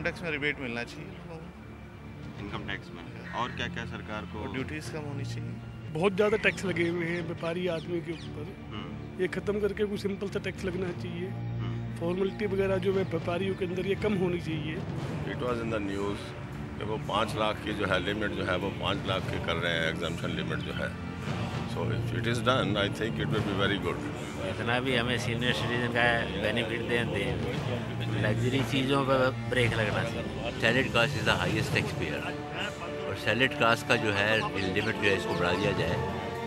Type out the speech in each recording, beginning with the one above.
Tax में rebate मिलना चाहिए लोगों को। इनकम टैक्स में और क्या क्या सरकार को? ड्यूटीज कम होनी चाहिए। बहुत ज़्यादा टैक्स लगे हुए हैं व्यापारी आदमी के ऊपर, ये ख़त्म करके कुछ सिंपल सा टैक्स लगना चाहिए। फॉर्मेलिटी वगैरह जो है व्यापारियों के अंदर ये कम होनी चाहिए। It was in the news कि वो 5 लाख की जो है लिमिट जो है वो 5 लाख की कर रहे हैं, एग्जाम्पशन लिमिट जो है। So if it is done I think it will be very good. इतना भी हमें सीनियर सिटीजन का बेनिफिट दें, लग्जरी चीज़ों पर ब्रेक लगना चाहिए। सैलरी कास्ट is the highest tax payer, और सैलरी कास्ट का जो है लिमिट जो है इसको बढ़ा दिया जाए।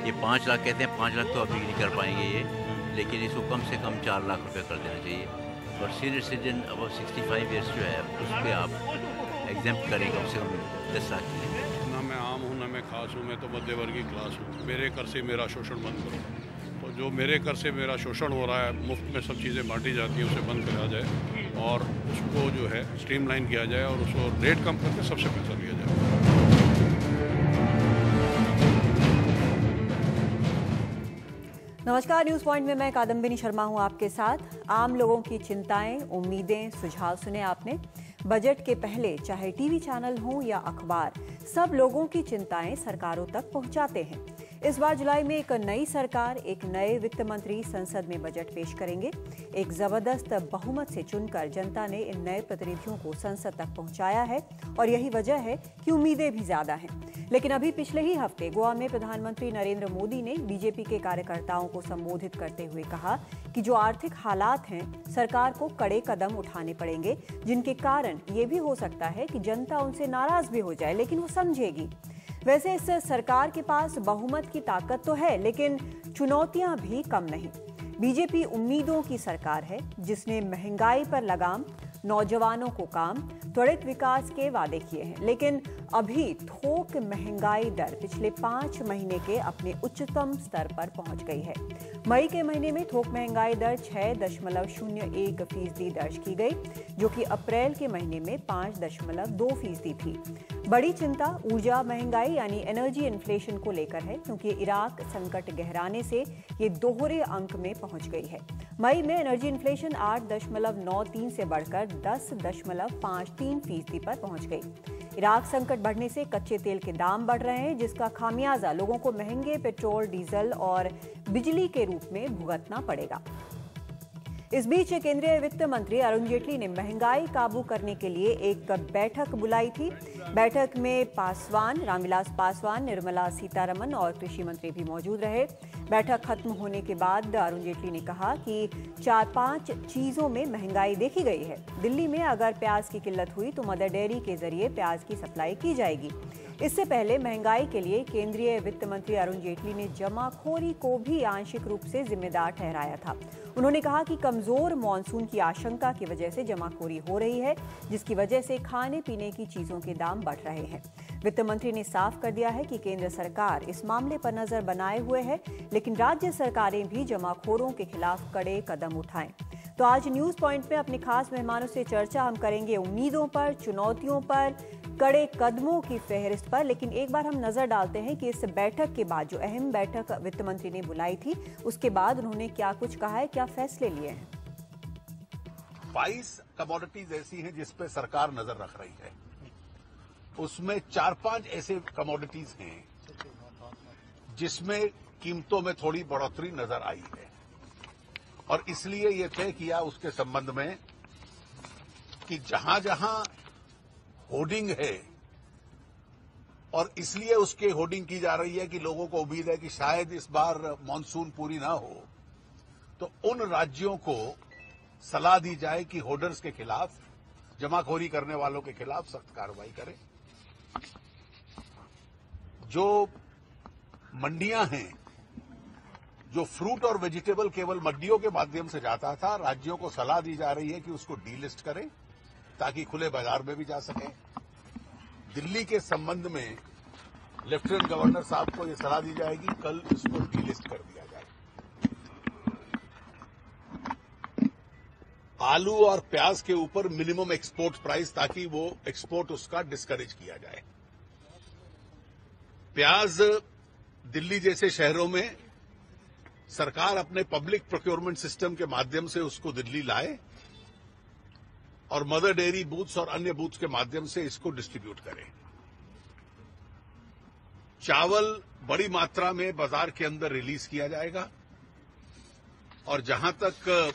ये 5 लाख कहते हैं, 5 लाख तो अभी नहीं कर पाएंगे ये, लेकिन इसको कम से कम 4 लाख रुपए कर देना चाहिए। और सीनियर सिटीजन अब 65 ईयर्स जो है उस पर आप एग्जाम्प्ट करें कम से कम 10 लाख की लिमिट। ना मैं आम हूँ ना मैं खास हूँ, मैं तो मध्यवर्गीय क्लास हूँ। मेरे कर से मेरा शोषण बंद करो। तो जो मेरे कर से मेरा शोषण हो रहा है, मुफ्त में सब चीज़ें बांटी जाती हैं, उसे बंद करा जाए और उसको जो है स्ट्रीमलाइन किया जाए और उसको रेट कम करके सबसे पैसा लिया जाए। नमस्कार, न्यूज़ पॉइंट में मैं कादम्बिनी शर्मा हूं आपके साथ। आम लोगों की चिंताएं, उम्मीदें, सुझाव सुने आपने। बजट के पहले चाहे टीवी चैनल हो या अखबार, सब लोगों की चिंताएं सरकारों तक पहुंचाते हैं। इस बार जुलाई में एक नई सरकार, एक नए वित्त मंत्री संसद में बजट पेश करेंगे। एक जबरदस्त बहुमत से चुनकर जनता ने इन नए प्रतिनिधियों को संसद तक पहुंचाया है और यही वजह है कि उम्मीदें भी ज्यादा हैं। लेकिन अभी पिछले ही हफ्ते गोवा में प्रधानमंत्री नरेंद्र मोदी ने बीजेपी के कार्यकर्ताओं को संबोधित करते हुए कहा कि जो आर्थिक हालात हैं, सरकार को कड़े कदम उठाने पड़ेंगे, जिनके कारण ये भी हो सकता है कि जनता उनसे नाराज भी हो जाए, लेकिन वो समझेगी। वैसे इस सरकार के पास बहुमत की ताकत तो है, लेकिन चुनौतियां भी कम नहीं। बीजेपी उम्मीदों की सरकार है, जिसने महंगाई पर लगाम, नौजवानों को काम, त्वरित विकास के वादे किए हैं। लेकिन अभी थोक महंगाई दर पिछले 5 महीने के अपने उच्चतम स्तर पर पहुंच गई है। मई के महीने में थोक महंगाई दर 6.01% दर्ज की गई, जो कि अप्रैल के महीने में 5.2% थी। बड़ी चिंता ऊर्जा महंगाई यानी एनर्जी इन्फ्लेशन को लेकर है, क्योंकि इराक संकट गहराने से ये दोहरे अंक में पहुंच गई है। मई में एनर्जी इन्फ्लेशन 8.93 से बढ़कर 10.53% पर पहुंच गई। इराक संकट बढ़ने से कच्चे तेल के दाम बढ़ रहे हैं, जिसका खामियाजा लोगों को महंगे पेट्रोल, डीजल और बिजली के रूप में भुगतना पड़ेगा। इस बीच केंद्रीय वित्त मंत्री अरुण जेटली ने महंगाई काबू करने के लिए एक बैठक बुलाई थी। बैठक में रामविलास पासवान, निर्मला सीतारमण और कृषि मंत्री भी मौजूद रहे। बैठक खत्म होने के बाद अरुण जेटली ने कहा कि 4-5 चीजों में महंगाई देखी गई है। दिल्ली में अगर प्याज की किल्लत हुई तो मदर डेयरी के जरिए प्याज की सप्लाई की जाएगी। इससे पहले महंगाई के लिए केंद्रीय वित्त मंत्री अरुण जेटली ने जमाखोरी को भी आंशिक रूप से जिम्मेदार ठहराया था। उन्होंने कहा कि कमजोर मॉनसून की आशंका की वजह से जमाखोरी हो रही है, जिसकी वजह से खाने पीने की चीजों के दाम बढ़ रहे हैं। वित्त मंत्री ने साफ कर दिया है कि केंद्र सरकार इस मामले पर नजर बनाए हुए है, लेकिन राज्य सरकारें भी जमाखोरों के खिलाफ कड़े कदम उठाएं। तो आज न्यूज पॉइंट में अपने खास मेहमानों से चर्चा हम करेंगे उम्मीदों पर, चुनौतियों पर, कड़े कदमों की फहरिस्त पर। लेकिन एक बार हम नजर डालते हैं कि इस बैठक के बाद, जो अहम बैठक वित्त मंत्री ने बुलाई थी, उसके बाद उन्होंने क्या कुछ कहा है, क्या फैसले लिए हैं। 22 कमोडिटीज ऐसी हैं जिस पे सरकार नजर रख रही है। उसमें 4-5 ऐसे कमोडिटीज हैं जिसमें कीमतों में थोड़ी बढ़ोतरी नजर आई है और इसलिए ये तय किया उसके संबंध में कि जहां जहां होर्डिंग है और इसलिए उसके होर्डिंग की जा रही है कि लोगों को उम्मीद है कि शायद इस बार मानसून पूरी ना हो, तो उन राज्यों को सलाह दी जाए कि होर्डर्स के खिलाफ, जमाखोरी करने वालों के खिलाफ सख्त कार्रवाई करें। जो मंडियां हैं, जो फ्रूट और वेजिटेबल केवल मंडियों के माध्यम से जाता था, राज्यों को सलाह दी जा रही है कि उसको डीलिस्ट करें ताकि खुले बाजार में भी जा सके। दिल्ली के संबंध में लेफ्टिनेंट गवर्नर साहब को यह सलाह दी जाएगी, कल इसको डीलिस्ट कर दिया जाए। आलू और प्याज के ऊपर मिनिमम एक्सपोर्ट प्राइस, ताकि वो एक्सपोर्ट उसका डिस्करेज किया जाए। प्याज दिल्ली जैसे शहरों में सरकार अपने पब्लिक प्रोक्योरमेंट सिस्टम के माध्यम से उसको दिल्ली लाए और मदर डेयरी बूथ्स और अन्य बूथ्स के माध्यम से इसको डिस्ट्रीब्यूट करें। चावल बड़ी मात्रा में बाजार के अंदर रिलीज किया जाएगा और जहां तक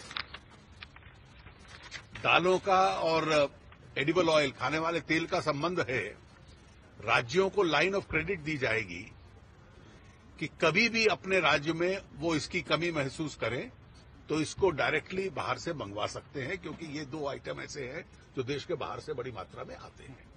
दालों का और एडिबल ऑयल खाने वाले तेल का संबंध है, राज्यों को लाइन ऑफ क्रेडिट दी जाएगी कि कभी भी अपने राज्य में वो इसकी कमी महसूस करें तो इसको डायरेक्टली बाहर से मंगवा सकते हैं, क्योंकि ये 2 आइटम ऐसे हैं जो देश के बाहर से बड़ी मात्रा में आते हैं।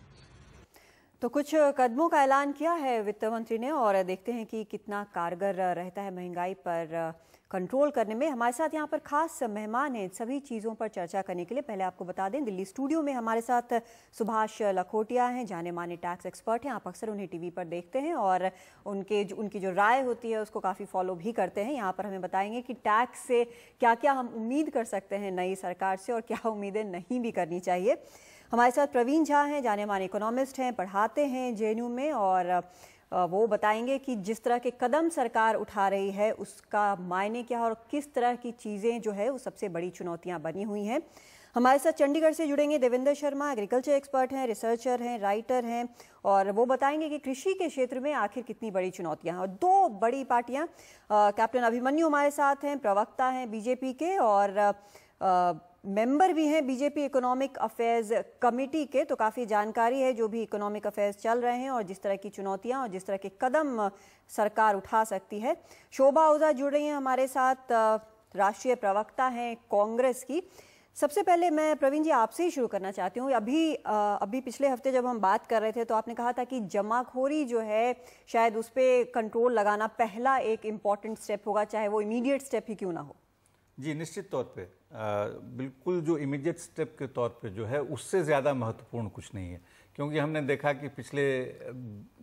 तो कुछ कदमों का ऐलान किया है वित्त मंत्री ने और देखते हैं कि कितना कारगर रहता है महंगाई पर कंट्रोल करने में। हमारे साथ यहाँ पर खास मेहमान हैं सभी चीज़ों पर चर्चा करने के लिए। पहले आपको बता दें, दिल्ली स्टूडियो में हमारे साथ सुभाष लखोटिया हैं, जाने माने टैक्स एक्सपर्ट हैं। आप अक्सर उन्हें टीवी पर देखते हैं और उनकी जो राय होती है उसको काफ़ी फॉलो भी करते हैं। यहाँ पर हमें बताएंगे कि टैक्स से क्या क्या हम उम्मीद कर सकते हैं नई सरकार से और क्या उम्मीदें नहीं भी करनी चाहिए। हमारे साथ प्रवीण झा हैं, जाने माने इकोनॉमिस्ट हैं, पढ़ाते हैं जेएनयू में और वो बताएंगे कि जिस तरह के कदम सरकार उठा रही है उसका मायने क्या है और किस तरह की चीज़ें जो है वो सबसे बड़ी चुनौतियां बनी हुई हैं। हमारे साथ चंडीगढ़ से जुड़ेंगे देवेंद्र शर्मा, एग्रीकल्चर एक्सपर्ट हैं, रिसर्चर हैं, राइटर हैं और वो बताएंगे कि कृषि के क्षेत्र में आखिर कितनी बड़ी चुनौतियां हैं। और 2 बड़ी पार्टियां, कैप्टन अभिमन्यु हमारे साथ हैं, प्रवक्ता हैं बीजेपी के और मेंबर भी हैं बीजेपी इकोनॉमिक अफेयर्स कमेटी के। तो काफ़ी जानकारी है जो भी इकोनॉमिक अफेयर्स चल रहे हैं और जिस तरह की चुनौतियां और जिस तरह के कदम सरकार उठा सकती है। शोभा ओझा जुड़ रही हैं हमारे साथ, राष्ट्रीय प्रवक्ता हैं कांग्रेस की। सबसे पहले मैं प्रवीण जी आपसे ही शुरू करना चाहती हूँ। अभी पिछले हफ्ते जब हम बात कर रहे थे तो आपने कहा था कि जमाखोरी जो है शायद उस पर कंट्रोल लगाना पहला एक इम्पॉर्टेंट स्टेप होगा, चाहे वो इमीडिएट स्टेप ही क्यों ना हो। जी निश्चित तौर पे बिल्कुल जो इमीडिएट स्टेप के तौर पे जो है उससे ज़्यादा महत्वपूर्ण कुछ नहीं है, क्योंकि हमने देखा कि पिछले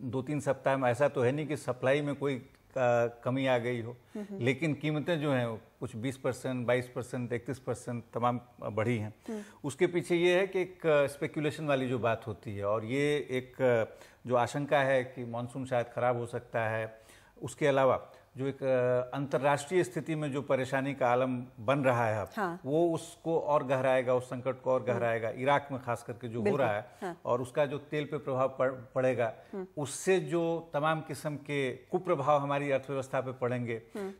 2-3 सप्ताह में ऐसा तो है नहीं कि सप्लाई में कोई कमी आ गई हो, लेकिन कीमतें जो हैं कुछ 20%, 22%, 31% तमाम बढ़ी हैं। उसके पीछे ये है कि एक स्पेकुलेशन वाली जो बात होती है और ये एक जो आशंका है कि मानसून शायद ख़राब हो सकता है, उसके अलावा जो एक अंतर्राष्ट्रीय स्थिति में जो परेशानी का आलम बन रहा है अब, हाँ। वो उसको और गहराएगा, उस संकट को और गहराएगा। इराक में खास करके जो हो रहा है, हाँ। और उसका जो तेल पे प्रभाव पड़ेगा, उससे जो तमाम किस्म के कुप्रभाव हमारी अर्थव्यवस्था पे पड़ेंगे,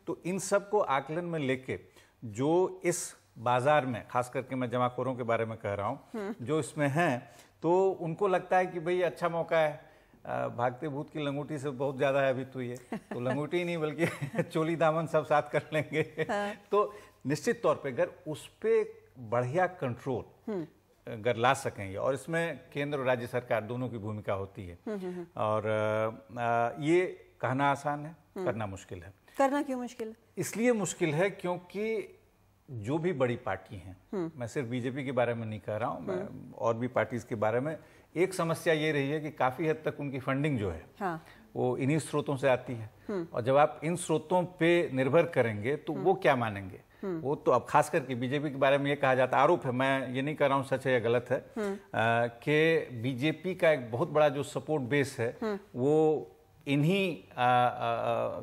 तो इन सब को आकलन में लेके जो इस बाजार में, खास करके मैं जमाखोरों के बारे में कह रहा हूँ, जो इसमें हैं, तो उनको लगता है कि भाई अच्छा मौका है, भागते भूत की लंगोटी से बहुत ज्यादा है अभी तो ये, तो लंगोटी नहीं बल्कि चोली दामन सब साथ कर लेंगे। हाँ। तो निश्चित तौर पे अगर उस पे बढ़िया कंट्रोल अगर ला सकेंगे, और इसमें केंद्र और राज्य सरकार दोनों की भूमिका होती है, और ये कहना आसान है, करना मुश्किल है। करना क्यों मुश्किल है? इसलिए मुश्किल है क्योंकि जो भी बड़ी पार्टी हैं, मैं सिर्फ बीजेपी के बारे में नहीं कह रहा हूँ, मैं और भी पार्टीज के बारे में, एक समस्या ये रही है कि काफ़ी हद तक उनकी फंडिंग जो है, हाँ। वो इन्हीं स्रोतों से आती है, और जब आप इन स्रोतों पे निर्भर करेंगे तो वो क्या मानेंगे। वो तो अब खास करके बीजेपी के बारे में ये कहा जाता है, आरोप है, मैं ये नहीं कह रहा हूँ सच है या गलत है, कि बीजेपी का एक बहुत बड़ा जो सपोर्ट बेस है वो इन्हीं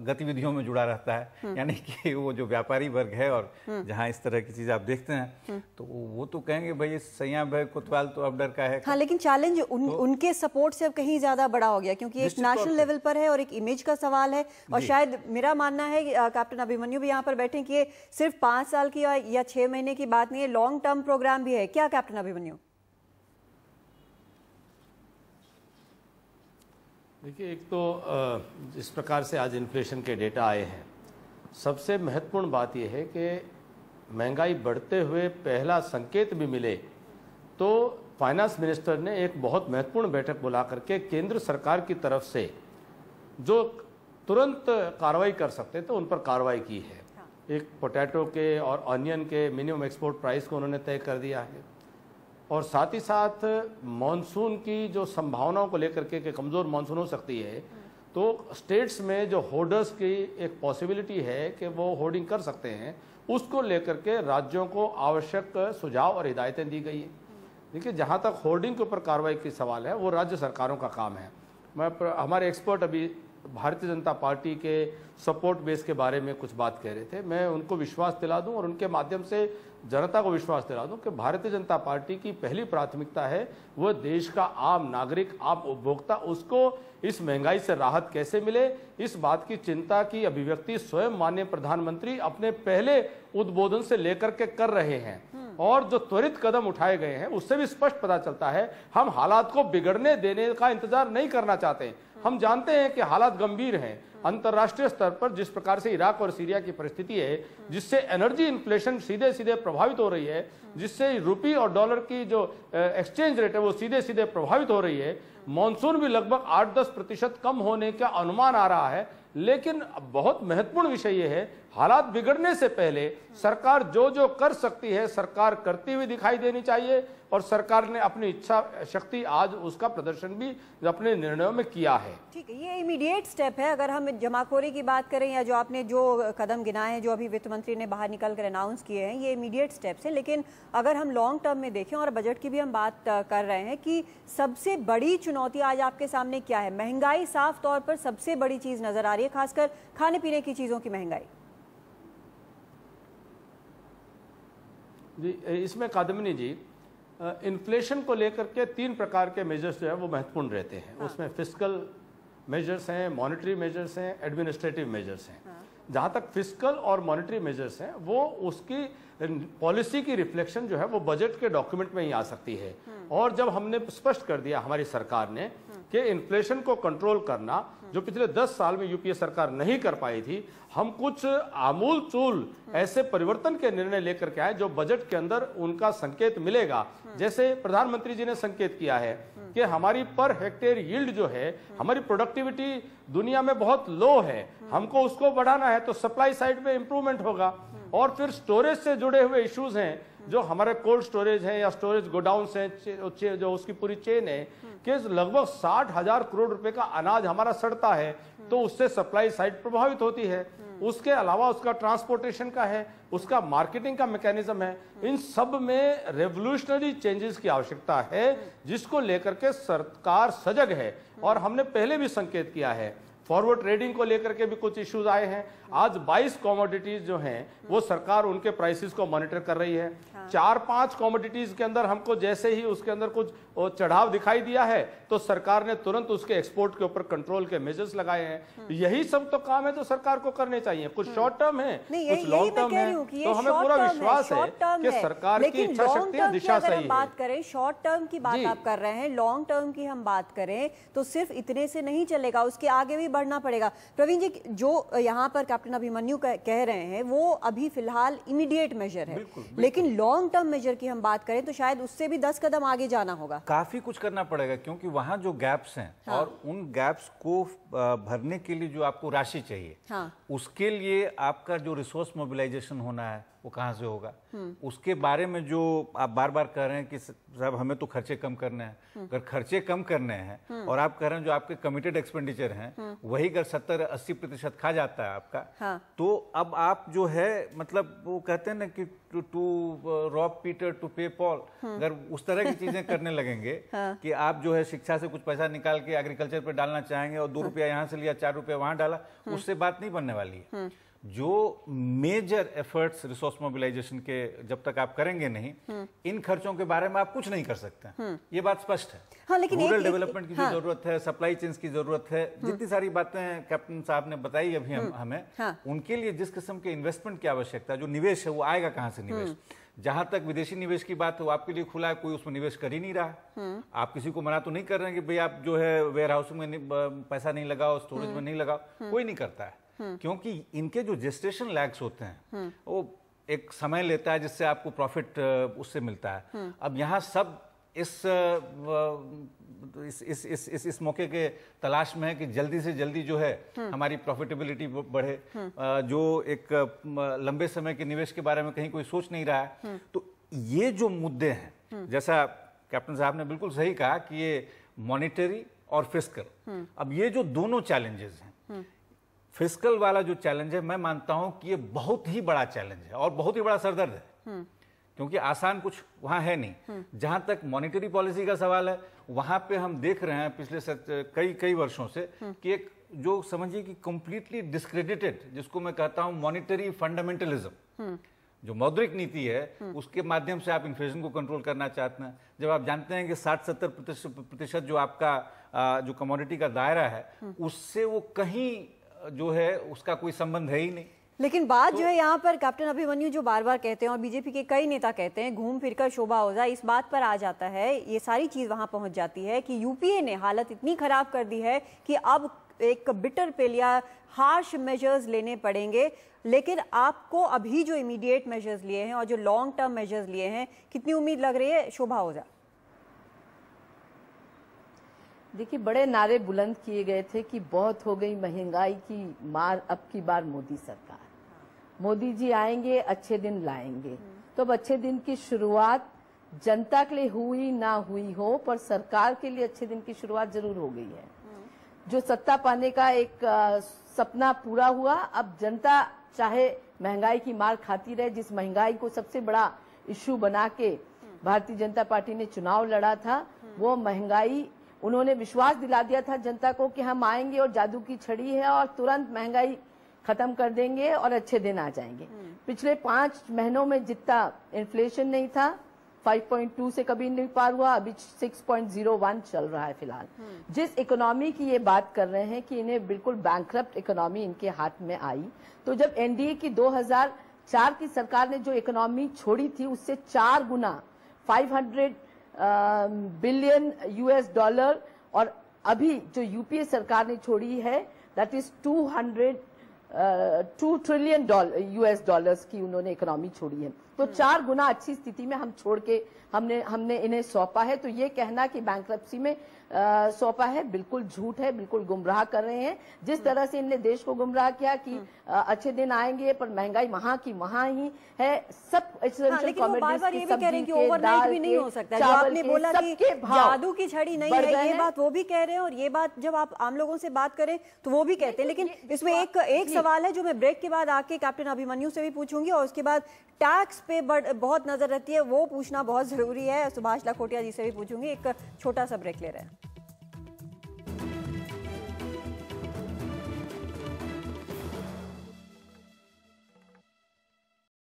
गतिविधियों में जुड़ा रहता है, यानी कि वो जो व्यापारी वर्ग है और जहाँ इस तरह की चीज आप देखते हैं, तो वो तो कहेंगे भाई सैया भाई कोतवाल तो अब डर का है। हाँ, लेकिन चैलेंज उनके सपोर्ट से अब कहीं ज्यादा बड़ा हो गया, क्योंकि एक नेशनल लेवल पर है और एक इमेज का सवाल है। और शायद मेरा मानना है कि कैप्टन अभिमन्यु भी यहाँ पर बैठे कि ये सिर्फ 5 साल की या 6 महीने की बात नहीं है, लॉन्ग टर्म प्रोग्राम भी है। क्या कैप्टन अभिमन्यु? देखिए, एक तो जिस प्रकार से आज इन्फ्लेशन के डेटा आए हैं, सबसे महत्वपूर्ण बात यह है कि महंगाई बढ़ते हुए पहला संकेत भी मिले तो फाइनेंस मिनिस्टर ने एक बहुत महत्वपूर्ण बैठक बुला करके केंद्र सरकार की तरफ से जो तुरंत कार्रवाई कर सकते थे उन पर कार्रवाई की है। एक पोटैटो के और ऑनियन के मिनिमम एक्सपोर्ट प्राइस को उन्होंने तय कर दिया है, और साथ ही साथ मॉनसून की जो संभावनाओं को लेकर के कमज़ोर मॉनसून हो सकती है, तो स्टेट्स में जो होर्डर्स की एक पॉसिबिलिटी है कि वो होर्डिंग कर सकते हैं, उसको लेकर के राज्यों को आवश्यक सुझाव और हिदायतें दी गई हैं। देखिए, जहाँ तक होर्डिंग के ऊपर कार्रवाई की सवाल है वो राज्य सरकारों का काम है। हमारे एक्सपर्ट अभी भारतीय जनता पार्टी के सपोर्ट बेस के बारे में कुछ बात कह रहे थे। मैं उनको विश्वास दिला दूं और उनके माध्यम से जनता को विश्वास दिला दूं कि भारतीय जनता पार्टी की पहली प्राथमिकता है वह देश का आम नागरिक, आम उपभोक्ता, उसको इस महंगाई से राहत कैसे मिले, इस बात की चिंता की अभिव्यक्ति स्वयं माननीय प्रधानमंत्री अपने पहले उद्बोधन से लेकर के कर रहे हैं। और जो त्वरित कदम उठाए गए हैं उससे भी स्पष्ट पता चलता है हम हालात को बिगड़ने देने का इंतजार नहीं करना चाहते। हम जानते हैं कि हालात गंभीर हैं। अंतर्राष्ट्रीय स्तर पर जिस प्रकार से इराक और सीरिया की परिस्थिति है, जिससे एनर्जी इन्फ्लेशन सीधे सीधे प्रभावित हो रही है, जिससे रुपये और डॉलर की जो एक्सचेंज रेट है वो सीधे सीधे प्रभावित हो रही है, मॉनसून भी लगभग 8-10% कम होने का अनुमान आ रहा है। लेकिन बहुत महत्वपूर्ण विषय यह है, हालात बिगड़ने से पहले सरकार जो जो कर सकती है सरकार करती हुई दिखाई देनी चाहिए। और सरकार ने अपनी इच्छा शक्ति आज उसका प्रदर्शन भी अपने निर्णयों में किया है। ठीक है, ये इमीडिएट स्टेप है। अगर हम जमाखोरी की बात करें या जो आपने जो कदम गिनाए हैं, जो अभी वित्त मंत्री ने बाहर निकल कर अनाउंस किए हैं, ये इमीडिएट स्टेप्स हैं। लेकिन अगर हम लॉन्ग टर्म में देखें और बजट की भी हम बात कर रहे हैं कि सबसे बड़ी चुनौती आज आपके सामने क्या है? महंगाई साफ तौर पर सबसे बड़ी चीज नजर आ रही है, खासकर खाने पीने की चीजों की महंगाई। जी, इसमें कादमिनी जी, इन्फ्लेशन को लेकर के 3 प्रकार के मेजर्स जो है वो महत्वपूर्ण रहते हैं। उसमें फिस्कल मेजर्स हैं, मॉनेटरी मेजर्स हैं, एडमिनिस्ट्रेटिव मेजर्स हैं। जहाँ तक फिस्कल और मॉनेटरी मेजर्स हैं वो उसकी पॉलिसी की रिफ्लेक्शन जो है वो बजट के डॉक्यूमेंट में ही आ सकती है। और जब हमने स्पष्ट कर दिया हमारी सरकार ने कि इन्फ्लेशन को कंट्रोल करना जो पिछले 10 साल में यूपीए सरकार नहीं कर पाई थी, हम कुछ आमूल चूल ऐसे परिवर्तन के निर्णय लेकर के आए जो बजट के अंदर उनका संकेत मिलेगा। जैसे प्रधानमंत्री जी ने संकेत किया है कि हमारी पर हेक्टेयर यील्ड जो है, हमारी प्रोडक्टिविटी दुनिया में बहुत लो है, हमको उसको बढ़ाना है तो सप्लाई साइड पे इंप्रूवमेंट होगा। और फिर स्टोरेज से जुड़े हुए इश्यूज हैं, जो हमारे कोल्ड स्टोरेज हैं या स्टोरेज गोडाउन्स हैं, जो उसकी पूरी चेन है कि लगभग 60,000 करोड़ रुपए का अनाज हमारा सड़ता है, तो उससे सप्लाई साइड प्रभावित होती है। उसके अलावा उसका ट्रांसपोर्टेशन का है, उसका मार्केटिंग का मैकेनिज्म है। इन सब में रेवोल्यूशनरी चेंजेस की आवश्यकता है, जिसको लेकर के सरकार सजग है। और हमने पहले भी संकेत किया है, फॉरवर्ड ट्रेडिंग को लेकर के भी कुछ इश्यूज आए हैं। आज 22 कमोडिटीज जो हैं वो सरकार उनके प्राइसेस को मॉनिटर कर रही है। 4-5 कमोडिटीज के अंदर हमको जैसे ही उसके अंदर कुछ चढ़ाव दिखाई दिया है तो सरकार ने तुरंत उसके एक्सपोर्ट के ऊपर कंट्रोल के मेजर्स लगाए हैं। यही सब तो काम है जो सरकार को करने चाहिए। कुछ शॉर्ट टर्म है, कुछ लॉन्ग टर्म है, तो हमें पूरा विश्वास है कि सरकार की इच्छा शक्ति और दिशा सही है। बात करें शॉर्ट टर्म की बात आप कर रहे हैं, लॉन्ग टर्म की हम बात करें तो सिर्फ इतने से नहीं चलेगा, उसके आगे भी बढ़ना पड़ेगा। प्रवीण जी, जो यहाँ पर कैप्टन अभिमन्यु कह रहे हैं वो अभी फिलहाल इमीडिएट मेजर है, लेकिन लॉन्ग टर्म मेजर की हम बात करें तो शायद उससे भी 10 कदम आगे जाना होगा। काफी कुछ करना पड़ेगा, क्योंकि वहां जो गैप्स हैं और उन गैप्स को भरने के लिए जो आपको राशि चाहिए, उसके लिए आपका जो रिसोर्स मोबिलाइजेशन होना है वो कहाँ से होगा, उसके बारे में जो आप बार बार कह रहे हैं कि साहब हमें तो खर्चे कम करने हैं। अगर खर्चे कम करने हैं और आप कह रहे हैं जो आपके कमिटेड एक्सपेंडिचर हैं वही अगर 70-80% खा जाता है आपका, तो अब आप जो है मतलब वो कहते हैं ना कि टू रॉब पीटर टू पे पॉल, अगर उस तरह की चीजें करने लगेंगे कि आप जो है शिक्षा से कुछ पैसा निकाल के एग्रीकल्चर पे डालना चाहेंगे और 2 रुपया यहाँ से लिया 4 रुपया वहां डाला, उससे बात नहीं बनने वाली है। जो मेजर एफर्ट्स रिसोर्स मोबिलाइजेशन के जब तक आप करेंगे नहीं, इन खर्चों के बारे में आप कुछ नहीं कर सकते, ये बात स्पष्ट है। हाँ, लेकिन रूरल डेवलपमेंट की जो जरूरत है, सप्लाई चेन्स की जरूरत है, जितनी सारी बातें कैप्टन साहब ने बताई अभी हमें, उनके लिए जिस किस्म के इन्वेस्टमेंट की आवश्यकता, जो निवेश है वो आएगा कहाँ से निवेश। जहां तक विदेशी निवेश की बात है वो आपके लिए खुला है, कोई उसमें निवेश कर ही नहीं रहा। आप किसी को मना तो नहीं कर रहे हैं कि भाई आप जो है वेयर हाउस में पैसा नहीं लगाओ, स्टोरेज में नहीं लगाओ, कोई नहीं करता है, क्योंकि इनके जो जेस्टेशन लैग्स होते हैं वो एक समय लेता है जिससे आपको प्रॉफिट उससे मिलता है। अब यहाँ सब इस मौके के तलाश में है कि जल्दी से जल्दी जो है हमारी प्रॉफिटेबिलिटी बढ़े, जो एक लंबे समय के निवेश के बारे में कहीं कोई सोच नहीं रहा है। तो ये जो मुद्दे हैं, जैसा कैप्टन साहब ने बिल्कुल सही कहा कि ये मॉनिटरी और फिस्कल, अब ये जो दोनों चैलेंजेस हैं, फिस्कल वाला जो चैलेंज है मैं मानता हूं कि ये बहुत ही बड़ा चैलेंज है और बहुत ही बड़ा सरदर्द है, क्योंकि आसान कुछ वहाँ है नहीं। जहाँ तक मॉनेटरी पॉलिसी का सवाल है, वहाँ पे हम देख रहे हैं पिछले कई वर्षों से कि एक जो समझिए कि कंप्लीटली डिस्क्रेडिटेड, जिसको मैं कहता हूँ मॉनेटरी फंडामेंटलिज्म, जो मौद्रिक नीति है उसके माध्यम से आप इन्फ्लेशन को कंट्रोल करना चाहते हैं। जब आप जानते हैं कि 60-70% जो आपका जो कमोडिटी का दायरा है उससे वो कहीं जो है उसका कोई संबंध है ही नहीं। लेकिन बात जो है यहाँ पर कैप्टन अभिमन्यु जो बार बार कहते हैं और बीजेपी के कई नेता कहते हैं, घूम फिर कर शोभा ओझा इस बात पर आ जाता है, ये सारी चीज वहां पहुंच जाती है कि यूपीए ने हालत इतनी खराब कर दी है कि अब एक बिटर पिल या हार्श मेजर्स लेने पड़ेंगे। लेकिन आपको अभी जो इमीडिएट मेजर्स लिए हैं और जो लॉन्ग टर्म मेजर्स लिए हैं, कितनी उम्मीद लग रही है शोभा ओझा? देखिए, बड़े नारे बुलंद किए गए थे कि बहुत हो गई महंगाई की मार, अब की बार मोदी सरकार, मोदी जी आएंगे अच्छे दिन लाएंगे। तो अब अच्छे दिन की शुरुआत जनता के लिए हुई ना हुई हो, पर सरकार के लिए अच्छे दिन की शुरुआत जरूर हो गई है। जो सत्ता पाने का एक सपना पूरा हुआ, अब जनता चाहे महंगाई की मार खाती रहे, जिस महंगाई को सबसे बड़ा इश्यू बना के भारतीय जनता पार्टी ने चुनाव लड़ा था, वो महंगाई उन्होंने विश्वास दिला दिया था जनता को कि हम आएंगे और जादू की छड़ी है और तुरंत महंगाई खत्म कर देंगे और अच्छे दिन आ जाएंगे। पिछले 5 महीनों में जितना इन्फ्लेशन नहीं था, 5.2 से कभी नहीं पार हुआ, अभी 6.01 चल रहा है फिलहाल। जिस इकोनॉमी की ये बात कर रहे हैं कि इन्हें बिल्कुल बैंकरप्ट इकोनॉमी इनके हाथ में आई, तो जब एनडीए की 2004 की सरकार ने जो इकोनॉमी छोड़ी थी उससे 4 गुना 500 बिलियन US डॉलर, और अभी जो यूपीए सरकार ने छोड़ी है that is 2 trillion US dollars की उन्होंने इकोनॉमी छोड़ी है। तो 4 गुना अच्छी स्थिति में हम छोड़ के हमने इन्हें सौंपा है। तो ये कहना कि बैंकरप्सी में सौंपा है बिल्कुल झूठ है, बिल्कुल गुमराह कर रहे हैं। जिस तरह से इनने देश को गुमराह किया कि अच्छे दिन आएंगे पर महंगाई वहां की वहां ही है, सब लेकिन वो बार-बार ये भी कह रहे हैं कि ओवरनाइट भी नहीं हो सकता। जो आपने बोला कि जादू की छड़ी नहीं है, ये बात वो भी कह रहे हैं, और ये बात जब आप आम लोगों से बात करें तो वो भी कहते हैं। लेकिन इसमें एक सवाल है जो मैं ब्रेक के बाद आके कैप्टन अभिमन्यु से भी पूछूंगी, और उसके बाद टैक्स पे बहुत नजर रहती है, वो पूछना बहुत जरूरी है। सुभाष लाखोटिया जी से भी पूछूंगी। एक छोटा सा ब्रेक ले रहे हैं।